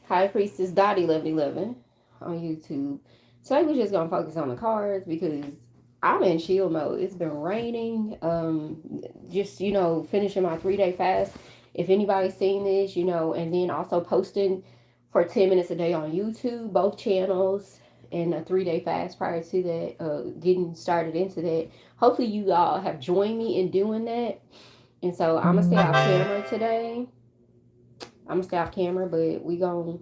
High Priestess Dottie 1111 on YouTube. So we're just gonna focus on the cards because I'm in chill mode. It's been raining. Just finishing my 3 day fast. If anybody's seen this, and then also posting for 10 minutes a day on YouTube, both channels, and a 3 day fast prior to that. Getting started into that. Hopefully, you all have joined me in doing that. And so I'm gonna stay off camera today. I'm gonna stay off camera, but I'm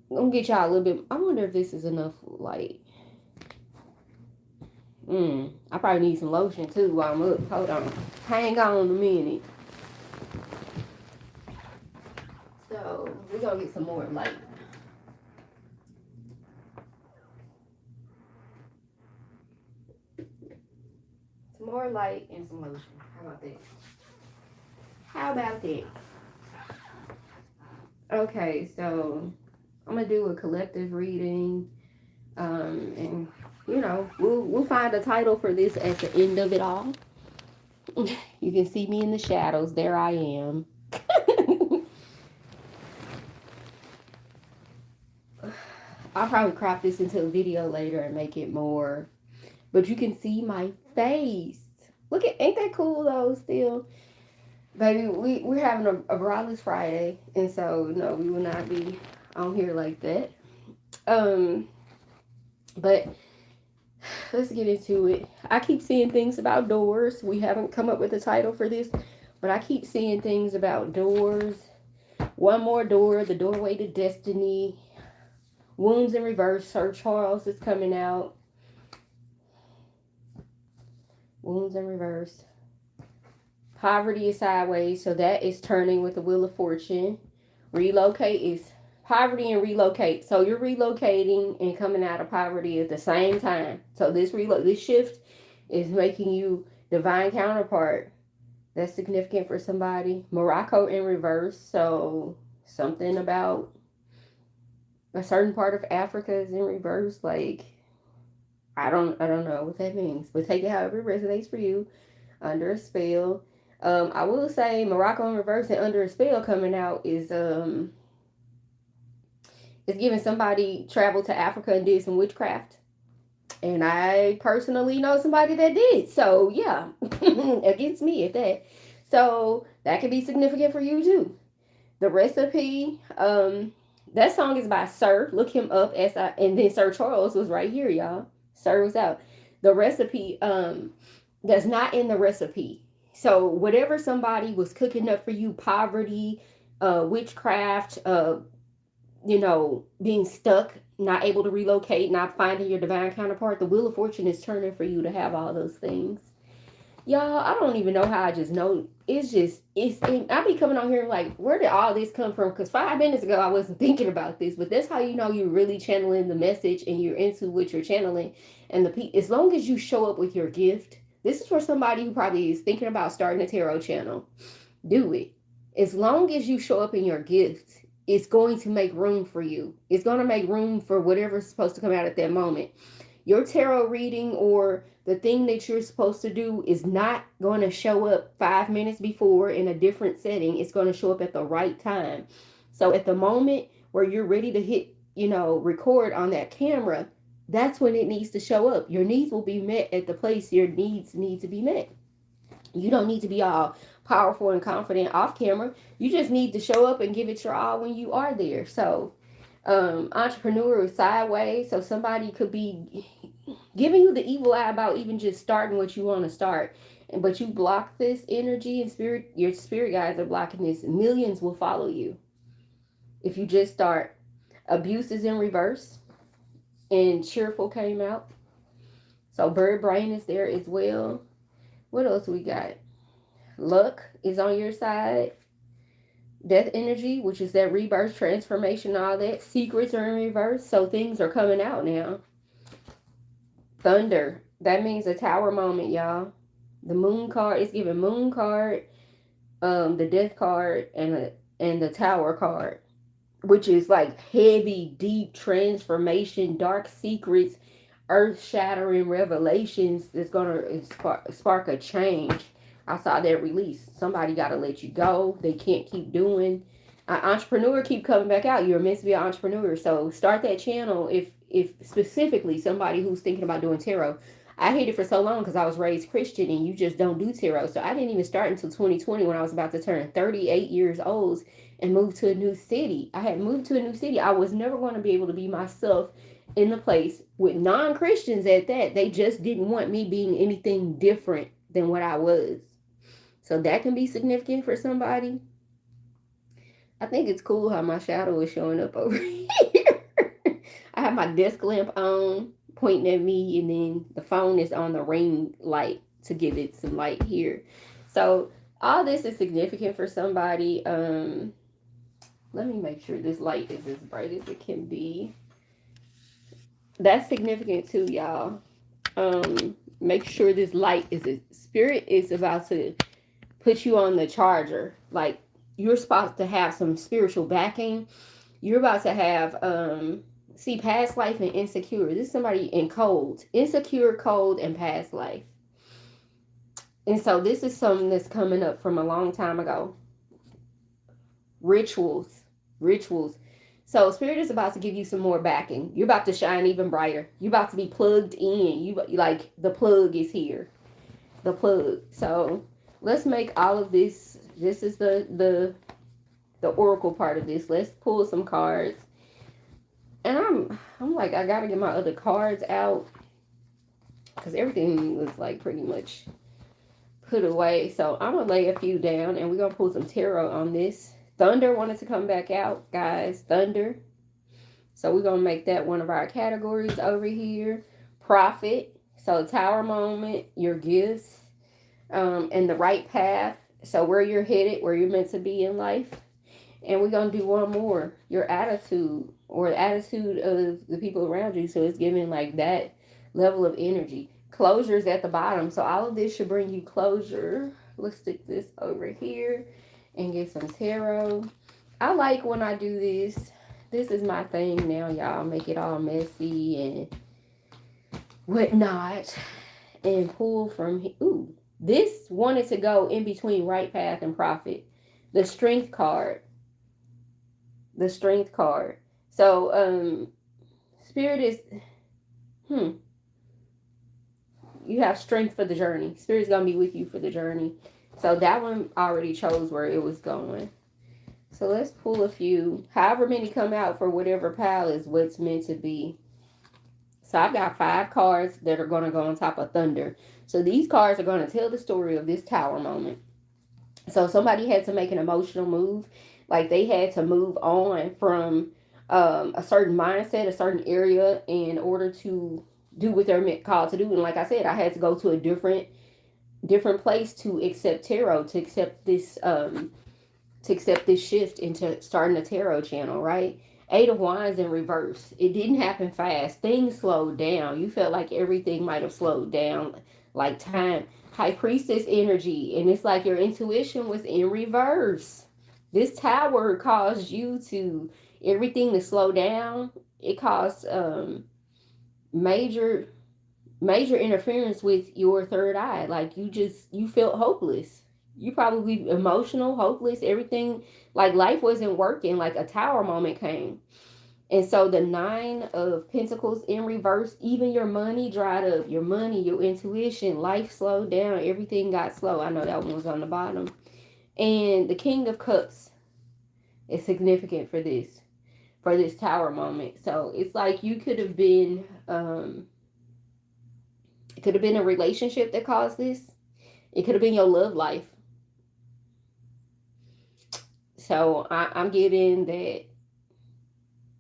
gonna get y'all a little bit. I wonder if this is enough light. I probably need some lotion too while I'm up. Hold on. Hang on a minute. So we're gonna get some more light. Some more light and some lotion. How about that? How about that? Okay, so I'm gonna do a collective reading. And we'll find a title for this at the end of it all. You can see me in the shadows. There I am. I'll probably crop this into a video later and make it more. But you can see my face. Look at, ain't that cool though still? Baby, we're having a braless Friday. And so, no, we will not be on here like that. But let's get into it. I keep seeing things about doors. We haven't come up with a title for this, but I keep seeing things about doors. One more door, the doorway to destiny. Wounds in reverse. Sir Charles is coming out. Wounds in reverse. Poverty is sideways, so that is turning with the Wheel of Fortune. Relocate is poverty and relocate. So you're relocating and coming out of poverty at the same time. So this shift is making you divine counterpart. That's significant for somebody. Morocco in reverse. So something about a certain part of Africa is in reverse. Like I don't know what that means, but take it however it resonates for you. Under a spell. I will say Morocco in reverse and under a spell coming out is giving somebody traveled to Africa and did some witchcraft. And I personally know somebody that did. So yeah, against me at that. So that could be significant for you too. The recipe, that song is by Sir. Look him up and then Sir Charles was right here, y'all. Sir was out. The recipe, that's not in the recipe. So whatever somebody was cooking up for you, poverty, witchcraft, being stuck, not able to relocate, not finding your divine counterpart, the Wheel of Fortune is turning for you to have all those things. Y'all, I don't even know how I just know. I be coming on here like, where did all this come from? Because 5 minutes ago, I wasn't thinking about this, but that's how you know you're really channeling the message and you're into what you're channeling. And as long as you show up with your gift, this is for somebody who probably is thinking about starting a tarot channel. Do it. As long as you show up in your gift, it's going to make room for you. It's going to make room for whatever's supposed to come out at that moment. Your tarot reading or the thing that you're supposed to do is not going to show up 5 minutes before in a different setting. It's going to show up at the right time. So at the moment where you're ready to hit, record on that camera, that's when it needs to show up. Your needs will be met at the place your needs need to be met. You don't need to be all powerful and confident off camera. You just need to show up and give it your all when you are there. So entrepreneur is sideways. So somebody could be giving you the evil eye about even just starting what you want to start. But you block this energy and spirit, your spirit guides are blocking this. Millions will follow you if you just start. Abuse is in reverse. And cheerful came out. So bird brain is there as well. What else we got? Luck is on your side. Death energy, which is that rebirth, transformation, all that. Secrets are in reverse. So things are coming out now. Thunder. That means a tower moment, y'all. The moon card is giving moon card, the death card, and the tower card, which is like heavy, deep transformation, dark secrets, earth-shattering revelations that's going to spark a change. I saw that release. Somebody got to let you go. They can't keep doing An entrepreneur keep coming back out. You're meant to be an entrepreneur. So start that channel if specifically somebody who's thinking about doing tarot. I hated it for so long because I was raised Christian and you just don't do tarot. So I didn't even start until 2020 when I was about to turn 38 years old and move to a new city. I had moved to a new city. I was never going to be able to be myself in the place with non-Christians at that. They just didn't want me being anything different than what I was. So that can be significant for somebody. I think it's cool how my shadow is showing up over here. I have my desk lamp on, pointing at me, and then the phone is on the ring light to give it some light here. So all this is significant for somebody. Let me make sure this light is as bright as it can be. That's significant too, y'all. Make sure this light is a spirit is about to put you on the charger. Like you're supposed to have some spiritual backing. You're about to have see past life and insecure. This is somebody in cold, insecure, cold, and past life. And so this is something that's coming up from a long time ago. Rituals. So spirit is about to give you some more backing. You're about to shine even brighter. You're about to be plugged in. You like the plug is here. The plug. So let's make all of this. This is the oracle part of this. Let's pull some cards. And I'm like, I gotta get my other cards out because everything was like pretty much put away. So I'm gonna lay a few down and we're gonna pull some tarot on this. Thunder wanted to come back out, guys. Thunder. So we're gonna make that one of our categories over here. Prophet. So tower moment, your gifts, and the right path. So where you're headed, where you're meant to be in life. And we're going to do one more, your attitude or the attitude of the people around you. So it's giving like that level of energy. Closure is at the bottom. So all of this should bring you closure. Let's stick this over here and get some tarot. I like when I do this. This is my thing now, y'all. Make it all messy and whatnot. And pull from here. Ooh, this wanted to go in between right path and prophet. The strength card. The strength card. So spirit is you have strength for the journey. Spirit's gonna be with you for the journey. So that one already chose where it was going. So let's pull a few. However many come out for whatever pile is what's meant to be. So I've got 5 cards that are going to go on top of Thunder. So these cards are going to tell the story of this tower moment. So somebody had to make an emotional move. Like they had to move on from a certain mindset, a certain area in order to do what they're called to do. And like I said, I had to go to a different place to accept tarot, to accept this shift into starting a tarot channel, right? 8 of Wands in reverse. It didn't happen fast. Things slowed down. You felt like everything might have slowed down, like time. High Priestess energy. And it's like your intuition was in reverse. This tower caused you to, everything to slow down. It caused major interference with your third eye. Like you felt hopeless. You probably emotional, hopeless, everything, like life wasn't working, like a tower moment came. And so the 9 of Pentacles in reverse, even your money dried up, your money, your intuition, life slowed down, everything got slow. I know that one was on the bottom. And the King of Cups is significant for this tower moment. So it's like you could have been, it could have been a relationship that caused this. It could have been your love life. So I'm getting that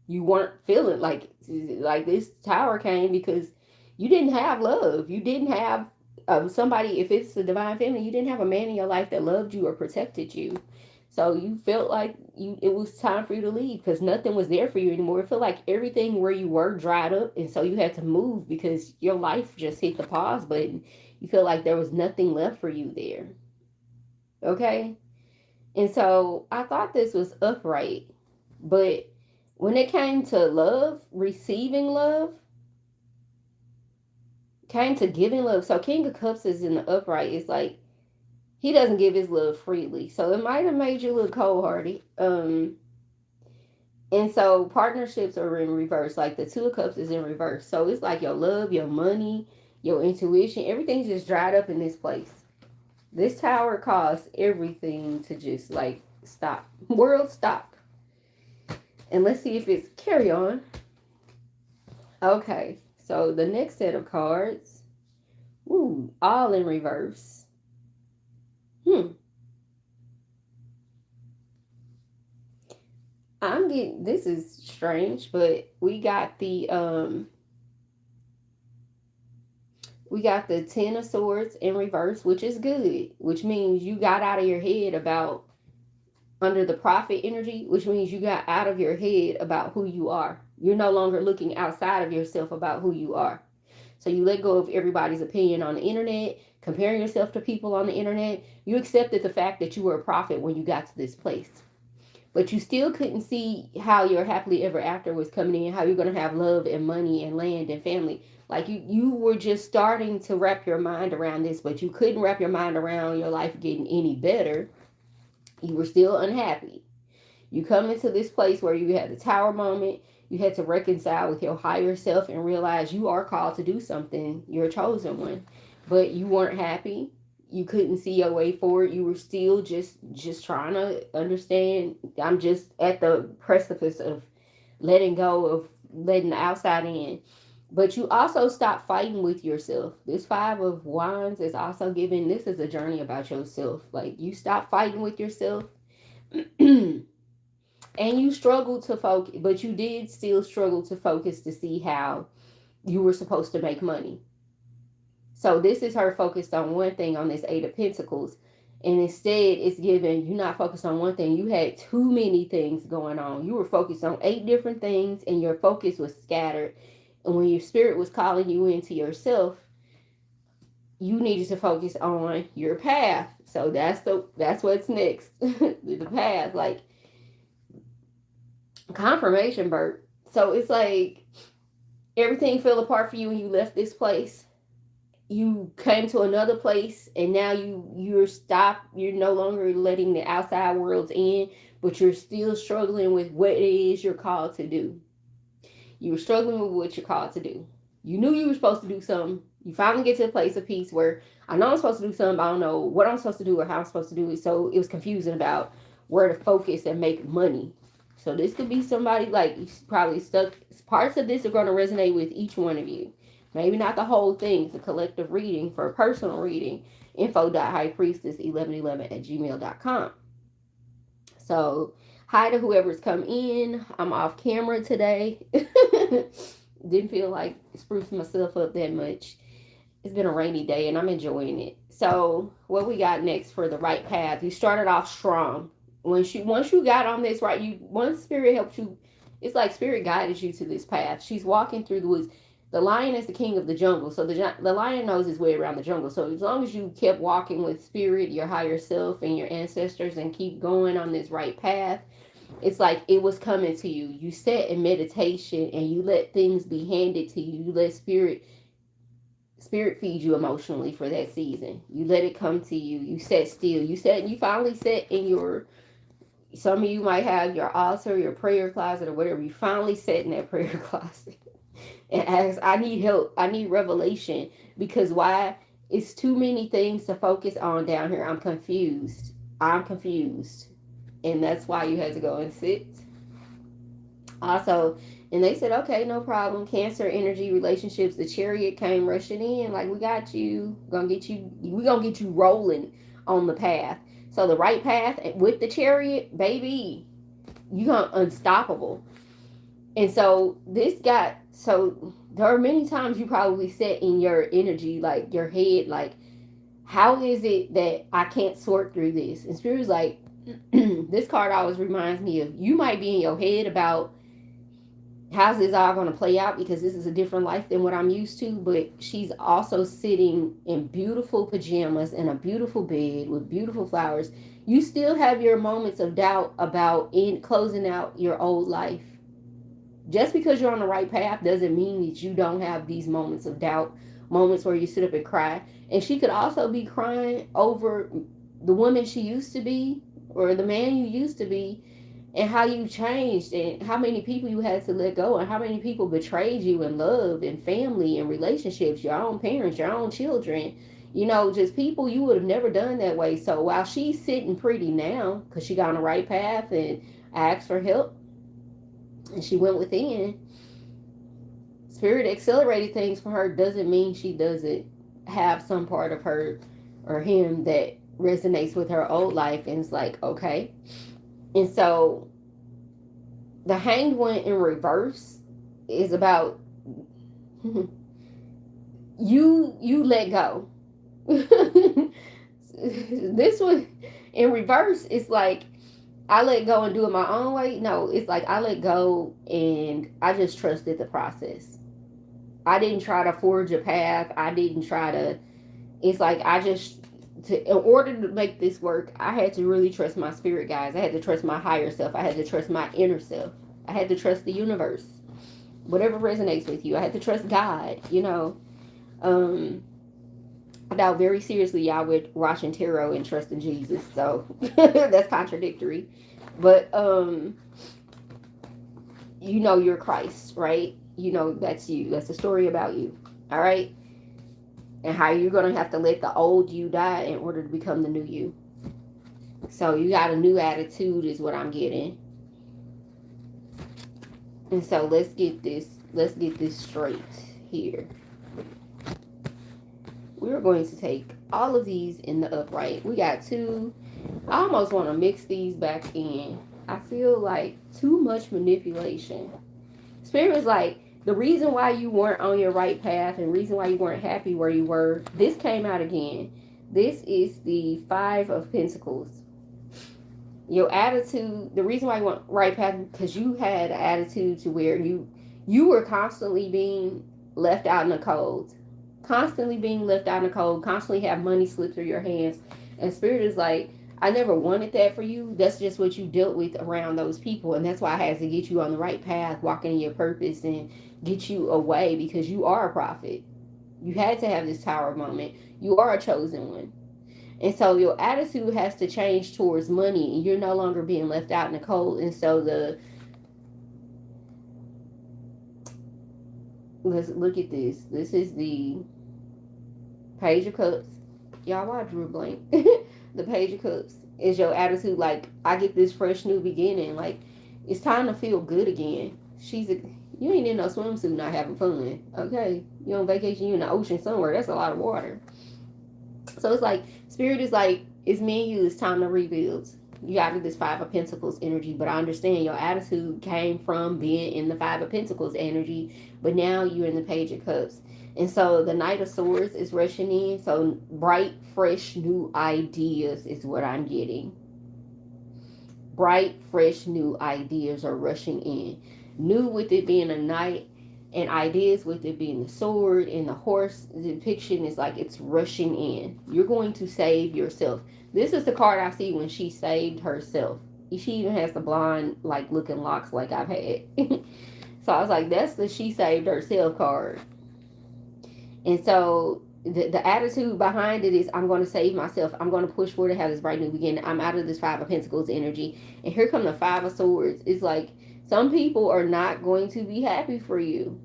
you weren't feeling like this tower came because you didn't have love. You didn't have somebody, if it's a divine family, you didn't have a man in your life that loved you or protected you. So you felt like it was time for you to leave because nothing was there for you anymore. It felt like everything where you were dried up. And so you had to move because your life just hit the pause button. You feel like there was nothing left for you there. Okay? And so I thought this was upright. But when it came to love, receiving love, came to giving love. So King of Cups is in the upright. It's like He doesn't give his love freely. So it might have made you look cold hearted. And so partnerships are in reverse. Like the Two of Cups is in reverse. So it's like your love, your money, your intuition, everything's just dried up in this place. This tower caused everything to just like stop. World stop. And let's see if it's carry on. Okay. So the next set of cards. Ooh, all in reverse. I'm getting, this is strange, but we got the Ten of Swords in reverse, which is good, which means you got out of your head about under the Prophet energy, which means you got out of your head about who you are. You're no longer looking outside of yourself about who you are. So you let go of everybody's opinion on the internet, comparing yourself to people on the internet. You accepted the fact that you were a prophet when you got to this place. But you still couldn't see how your happily ever after was coming in, how you're going to have love and money and land and family. Like you were just starting to wrap your mind around this, but you couldn't wrap your mind around your life getting any better. You were still unhappy. You come into this place where you had the tower moment. You had to reconcile with your higher self and realize you are called to do something. You're a chosen one. But you weren't happy. You couldn't see your way forward. You were still just trying to understand. I'm just at the precipice of letting go of letting the outside in. But you also stop fighting with yourself. This Five of Wands is also giving, this is a journey about yourself. Like you stop fighting with yourself. And you struggled to focus, but you did still struggle to focus to see how you were supposed to make money. So this is her focused on one thing on this Eight of Pentacles. And instead, it's given you not focused on one thing. You had too many things going on. You were focused on 8 different things, and your focus was scattered. And when your spirit was calling you into yourself, you needed to focus on your path. So that's what's next. The path, like confirmation, Bert. So it's like everything fell apart for you when you left this place. You came to another place, and now you're stopped. You're no longer letting the outside worlds in, but you're still struggling with what it is you're called to do. You were struggling with what you're called to do. You knew you were supposed to do something. You finally get to a place of peace where I know I'm supposed to do something, but I don't know what I'm supposed to do or how I'm supposed to do it. So it was confusing about where to focus and make money. So this could be somebody like probably stuck. Parts of this are going to resonate with each one of you. Maybe not the whole thing. It's a collective reading for a personal reading. info.highpriestess1111@gmail.com. So hi to whoever's come in. I'm off camera today. Didn't feel like sprucing myself up that much. It's been a rainy day and I'm enjoying it. So what we got next for the right path? You started off strong. Once you got on this right, once spirit helped you, it's like spirit guided you to this path. She's walking through the woods. The lion is the king of the jungle, so the lion knows his way around the jungle. So as long as you kept walking with spirit, your higher self, and your ancestors, and keep going on this right path, it's like it was coming to you. You sat in meditation and you let things be handed to you. You let spirit feed you emotionally for that season. You let it come to you. You sat still. You finally sat in your, some of you might have your altar, your prayer closet, or whatever. You finally sat in that prayer closet and asked, I need help. I need revelation. Because why? It's too many things to focus on down here. I'm confused. And that's why you had to go and sit. Also, and they said, okay, no problem. Cancer, energy, relationships. The Chariot came rushing in. Like, we got you. We're gonna get you rolling on the path. So the right path with the Chariot, baby, you gonna unstoppable. And so there are many times you probably sat in your energy, like your head, like, how is it that I can't sort through this? And Spirit's like, this card always reminds me of, you might be in your head about how's this all going to play out, because this is a different life than what I'm used to. But she's also sitting in beautiful pajamas in a beautiful bed with beautiful flowers. You still have your moments of doubt about closing out your old life. Just because you're on the right path doesn't mean that you don't have these moments of doubt, moments where you sit up and cry. And she could also be crying over the woman she used to be or the man you used to be, and how you changed and how many people you had to let go and how many people betrayed you in love and family and relationships, your own parents, your own children, just people you would have never done that way. So while she's sitting pretty now because she got on the right path and asked for help and she went within, spirit accelerated things for her doesn't mean she doesn't have some part of her or him that resonates with her old life, and it's like, okay. And so the hanged one in reverse is about you let go. This one in reverse is like, I let go and do it my own way. No, it's like I let go and I just trusted the process. I didn't try to forge a path. I didn't try to. It's like I just, in order to make this work, I had to really trust my spirit guides. I had to trust my higher self. I had to trust my inner self. I had to trust the universe. Whatever resonates with you. I had to trust God. I doubt very seriously y'all with watching tarot and trusting Jesus. So that's contradictory. But you're Christ, right? That's you. That's a story about you. All right? And how you're going to have to let the old you die in order to become the new you. So you got a new attitude is what I'm getting. And so let's get this straight here. We're going to take all of these in the upright. We got 2. I almost want to mix these back in. I feel like too much manipulation. Spirit is like, the reason why you weren't on your right path and the reason why you weren't happy where you were, this came out again. This is the 5 of Pentacles. Your attitude, the reason why you weren't right path, because you had an attitude to where you were constantly being left out in the cold. Constantly being left out in the cold, constantly have money slip through your hands. And Spirit is like, I never wanted that for you. That's just what you dealt with around those people. And that's why I had to get you on the right path, walking in your purpose and get you away, because you are a prophet. You had to have this tower moment. You are a chosen one. And so your attitude has to change towards money, and you're no longer being left out in the cold. And so let's look at this. This is the Page of Cups. Y'all, why I drew a blank? The Page of Cups is your attitude. Like, I get this fresh new beginning. Like, it's time to feel good again. You ain't in no swimsuit not having fun. Okay? You on vacation, you in the ocean somewhere. That's a lot of water. So it's like, Spirit is like, it's me and you. It's time to rebuild. You got this 5 of Pentacles energy, but I understand your attitude came from being in the 5 of Pentacles energy, but now you're in the Page of Cups. And so the Knight of Swords is rushing in. So bright, fresh, new ideas is what I'm getting. Bright, fresh, new ideas are rushing in. New with it being a knight, and ideas with it being the sword and the horse. The depiction is like it's rushing in. You're going to save yourself. This is the card I see when she saved herself. She even has the blonde, like, looking locks like I've had. So I was like, that's the she saved herself card. And so the attitude behind it is, I'm going to save myself. I'm going to push forward to have this bright new beginning. I'm out of this 5 of Pentacles energy. And here come the 5 of Swords. It's like, some people are not going to be happy for you.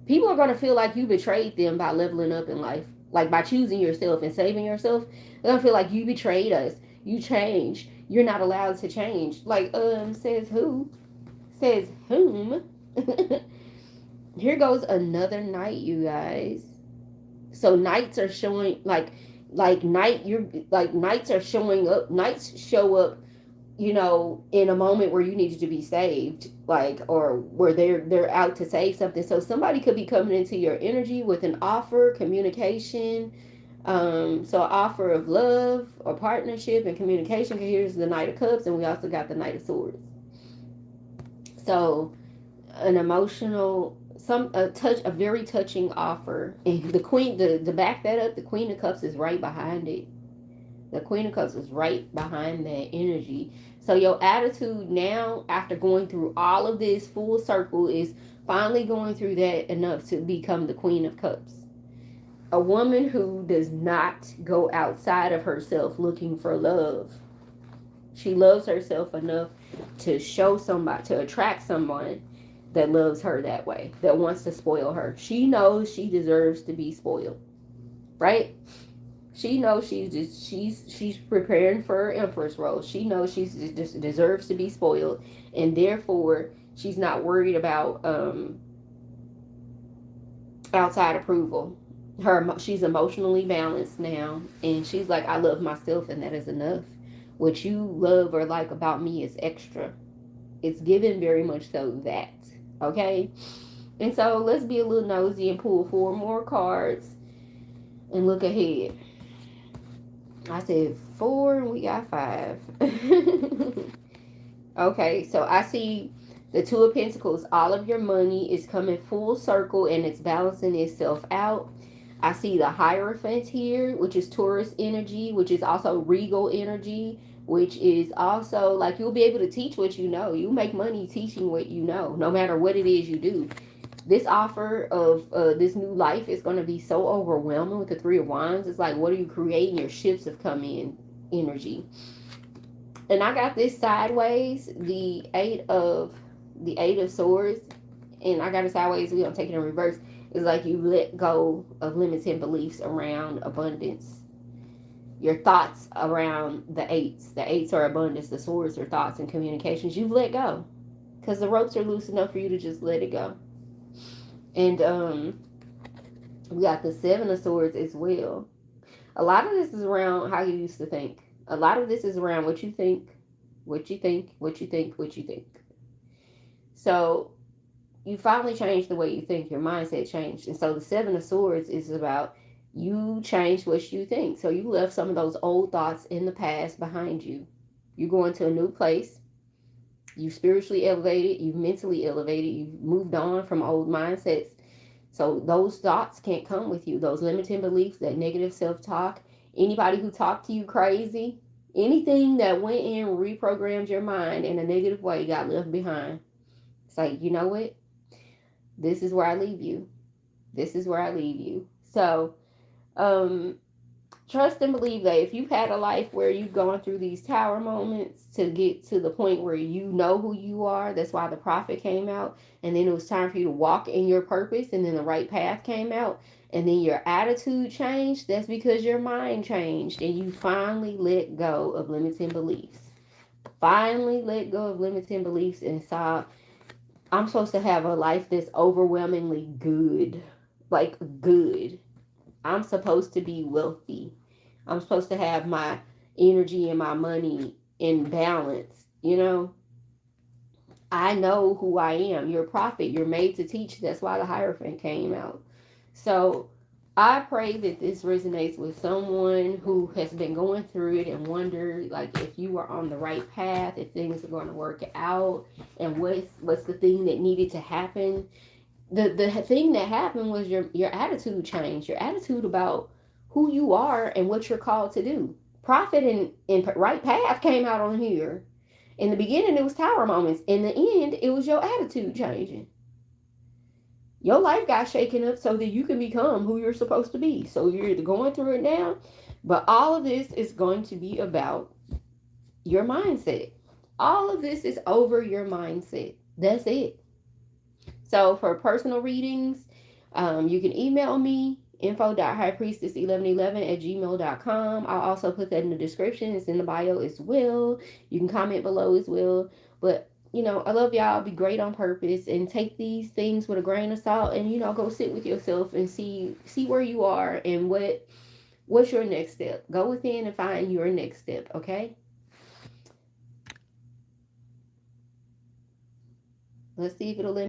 People are going to feel like you betrayed them by leveling up in life. Like, by choosing yourself and saving yourself. They're going to feel like you betrayed us. You changed. You're not allowed to change. Like, says who? Says whom? Here goes another knight, you guys. So knights are showing, like knights are showing up. Knights show up, in a moment where you needed to be saved, like, or where they're out to save something. So somebody could be coming into your energy with an offer, communication. So an offer of love or partnership and communication. Here's the Knight of Cups, and we also got the Knight of Swords. So an emotional, a very touching offer. And the Queen, to back that up, the Queen of Cups is right behind it. The Queen of Cups is right behind that energy. So your attitude now, after going through all of this full circle, is finally going through that enough to become the Queen of Cups. A woman who does not go outside of herself looking for love. She loves herself enough to show somebody, to attract someone that loves her that way, that wants to spoil her. She knows she deserves to be spoiled, right? She knows she's preparing for her empress role. She knows she's just deserves to be spoiled, and therefore she's not worried about outside approval. She's emotionally balanced now, and she's like, I love myself, and that is enough. What you love or like about me is extra. It's given very much so that. Okay? And so let's be a little nosy and pull 4 more cards and look ahead. I said 4 and we got 5. Okay, so I see the Two of Pentacles. All of your money is coming full circle and it's balancing itself out. I see the Hierophant here, which is Taurus energy, which is also regal energy, which is also like you'll be able to teach what you know. You make money teaching what you know, no matter what it is you do. This offer of this new life is going to be so overwhelming with the Three of Wands. It's like, what are you creating? Your ships have come in energy. And I got this sideways, the eight of swords, and I got it sideways. We don't take it in reverse. It's like you let go of limiting beliefs around abundance. Your thoughts around the eights. The eights are abundance. The swords are thoughts and communications. You've let go because the ropes are loose enough for you to just let it go. And we got the Seven of Swords as well. A lot of this is around how you used to think. A lot of this is around what you think, what you think, what you think, what you think. So you finally changed the way you think. Your mindset changed. And so the Seven of Swords is about you changed what you think. So you left some of those old thoughts in the past behind you. You're going to a new place. You spiritually elevated. You've mentally elevated. You've moved on from old mindsets. So those thoughts can't come with you. Those limiting beliefs, that negative self-talk, anybody who talked to you crazy, anything that went in and reprogrammed your mind in a negative way got left behind. It's like, you know what? This is where I leave you. This is where I leave you. So, trust and believe that if you've had a life where you've gone through these tower moments to get to the point where you know who you are, that's why the prophet came out, and then it was time for you to walk in your purpose, and then the right path came out, and then your attitude changed. That's because your mind changed and you finally let go of limiting beliefs. Finally let go of limiting beliefs and saw, I'm supposed to have a life that's overwhelmingly good. Like, good. I'm supposed to be wealthy. I'm supposed to have my energy and my money in balance. You know, I know who I am. You're a prophet. You're made to teach. That's why the Hierophant came out. So I pray that this resonates with someone who has been going through it and wonder, like, if you are on the right path, if things are going to work out, and what's the thing that needed to happen. The thing that happened was your attitude changed. Your attitude about who you are and what you're called to do. Prophet and right path came out on here. In the beginning, it was tower moments. In the end, it was your attitude changing. Your life got shaken up so that you can become who you're supposed to be. So you're either going through it now, but all of this is going to be about your mindset. All of this is over your mindset. That's it. So for personal readings, you can email me, info.highpriestess1111@gmail.com. I'll also put that in the description. It's in the bio as well. You can comment below as well. But you know, I love y'all. Be great on purpose and take these things with a grain of salt, and you know, go sit with yourself and see where you are and what's your next step. Go within and find your next step. Okay. Let's see if it'll let